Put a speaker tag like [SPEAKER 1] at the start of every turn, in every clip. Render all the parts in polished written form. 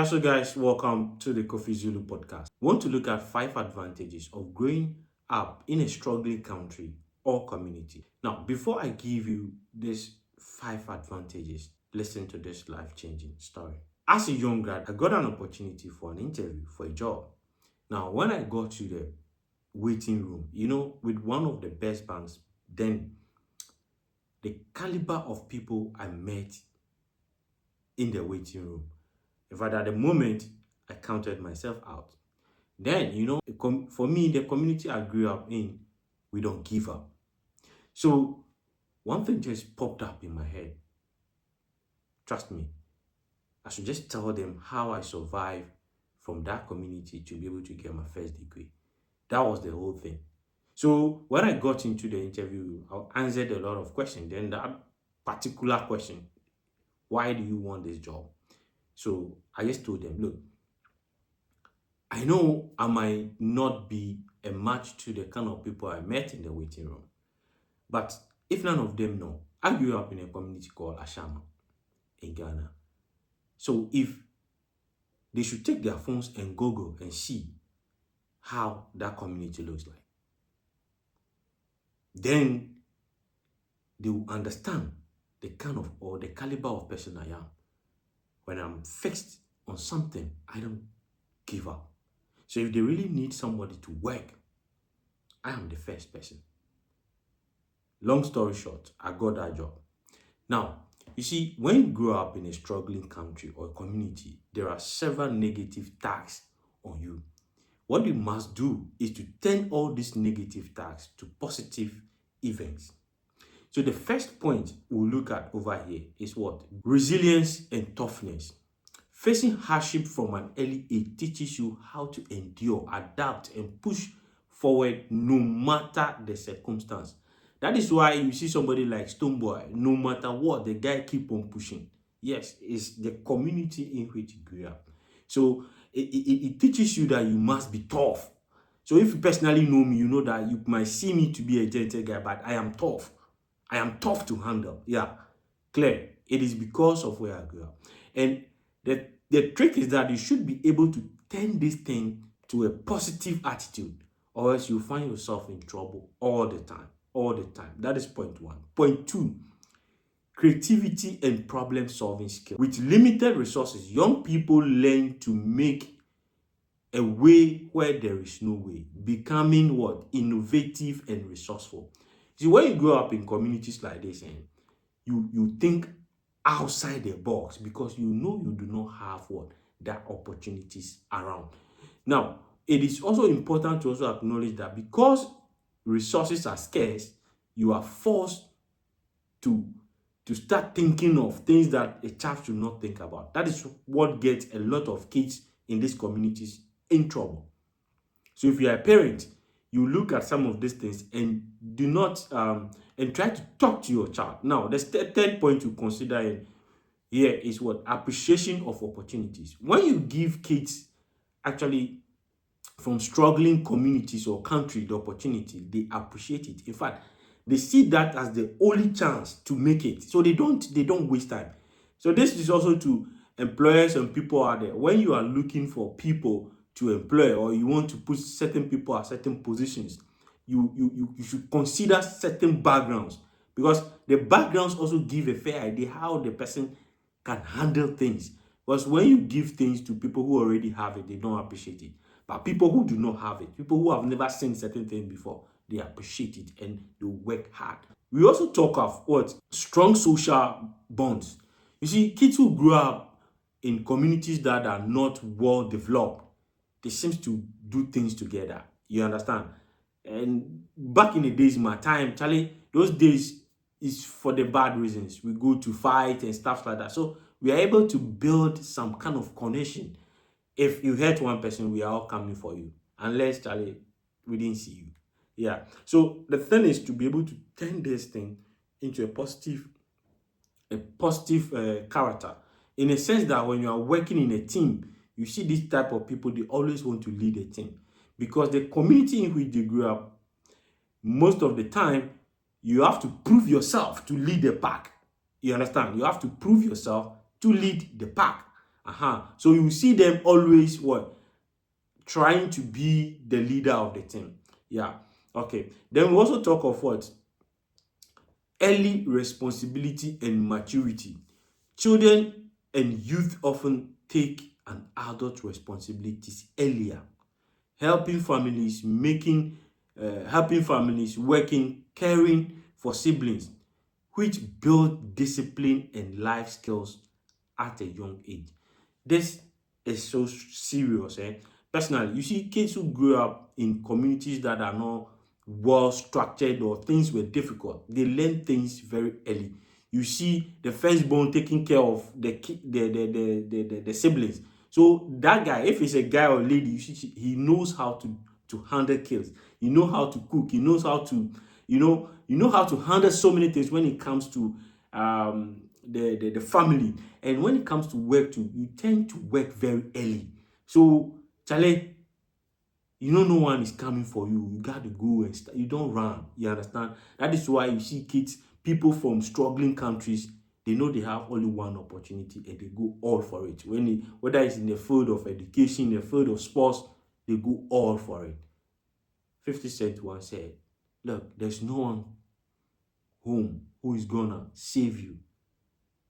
[SPEAKER 1] So guys, welcome to the Kofi Zulu Podcast. We want to look at 5 advantages of growing up in a struggling country or community. Now, before I give you these 5 advantages, listen to this life-changing story. As a young grad, I got an opportunity for an interview for a job. Now, when I got to the waiting room, with one of the best banks, then the caliber of people I met in the waiting room. In fact, at the moment, I counted myself out. Then, for me, the community I grew up in, we don't give up. So, one thing just popped up in my head. Trust me, I should just tell them how I survived from that community to be able to get my first degree. That was the whole thing. So, when I got into the interview, I answered a lot of questions. Then that particular question, why do you want this job? So I just told them, look, I know I might not be a match to the kind of people I met in the waiting room. But if none of them know, I grew up in a community called Ashama in Ghana. So if they should take their phones and Google and see how that community looks like, then they will understand the kind of or the caliber of person I am. When I'm fixed on something, I don't give up. So if they really need somebody to work, I am the first person. Long story short, I got that job. Now, you see, when you grow up in a struggling country or community, there are several negative tags on you. What you must do is to turn all these negative tags to positive events. So the first point we'll look at over here is what? Resilience and toughness. Facing hardship from an early age teaches you how to endure, adapt, and push forward no matter the circumstance. That is why you see somebody like STONEBWOY, no matter what, the guy keep on pushing. Yes, it's the community in which he grew up. So it teaches you that you must be tough. So if you personally know me, you know that you might see me to be a gentle guy, but I am tough. I am tough to handle. Yeah, clear. It is because of where I grew up. And the trick is that you should be able to turn this thing to a positive attitude, or else you find yourself in trouble all the time. All the time. That is point one. Point two, creativity and problem-solving skills. With limited resources, young people learn to make a way where there is no way, becoming what? Innovative and resourceful. See, when you grow up in communities like this, you think outside the box because you know you do not have what? That opportunities around. Now, it is also important to also acknowledge that because resources are scarce, you are forced to start thinking of things that a child should not think about. That is what gets a lot of kids in these communities in trouble. So if you are a parent, you look at some of these things and do not and try to talk to your child. Now, the third point to consider here is what? Appreciation of opportunities. When you give kids actually from struggling communities or country the opportunity, they appreciate it. In fact, they see that as the only chance to make it. So they don't waste time. So this is also to employers and people out there. When you are looking for people to employ or you want to put certain people at certain positions, you should consider certain backgrounds, because the backgrounds also give a fair idea how the person can handle things. Because when you give things to people who already have it, they don't appreciate it. But people who do not have it, people who have never seen certain things before, they appreciate it and they work hard. We also talk of what? Strong social bonds. You see, kids who grow up in communities that are not well developed, they seem to do things together. You understand? And back in the days, my time, Charlie, those days is for the bad reasons. We go to fight and stuff like that. So we are able to build some kind of connection. If you hurt one person, we are all coming for you. Unless, Charlie, we didn't see you. Yeah. So the thing is to be able to turn this thing into a positive character. In a sense that when you are working in a team, you see this type of people, they always want to lead a team. Because the community in which they grew up, most of the time, you have to prove yourself to lead the pack. You understand? You have to prove yourself to lead the pack. So you see them always what? Trying to be the leader of the team. Yeah. Okay. Then we also talk of what? Early responsibility and maturity. Children and youth often take an adult responsibilities earlier, helping families working, caring for siblings, which build discipline and life skills at a young age. This is so serious. Personally, you see kids who grew up in communities that are not well structured or things were difficult, they learn things very early. You see the firstborn taking care of the siblings. So that guy, if it's a guy or lady, you see he knows how to handle kids. He knows how to cook. He knows how to, how to handle so many things when it comes to the family. And when it comes to work too, you tend to work very early. So, Charlie, no one is coming for you. You got to go and start. You don't run. You understand? That is why you see kids, people from struggling countries, they know they have only one opportunity and they go all for it. Whether it's in the field of education, in the field of sports, they go all for it. 50 Cent once said, look, there's no one home who is gonna save you.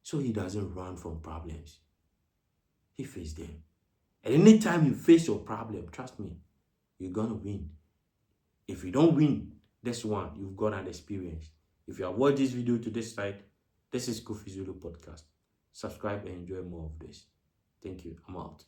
[SPEAKER 1] So he doesn't run from problems. He faces them. And anytime you face your problem, trust me, you're gonna win. If you don't win, this one, you've got an experience. If you have watched this video to this side, this is Kofi Zulu Podcast. Subscribe and enjoy more of this. Thank you. I'm out.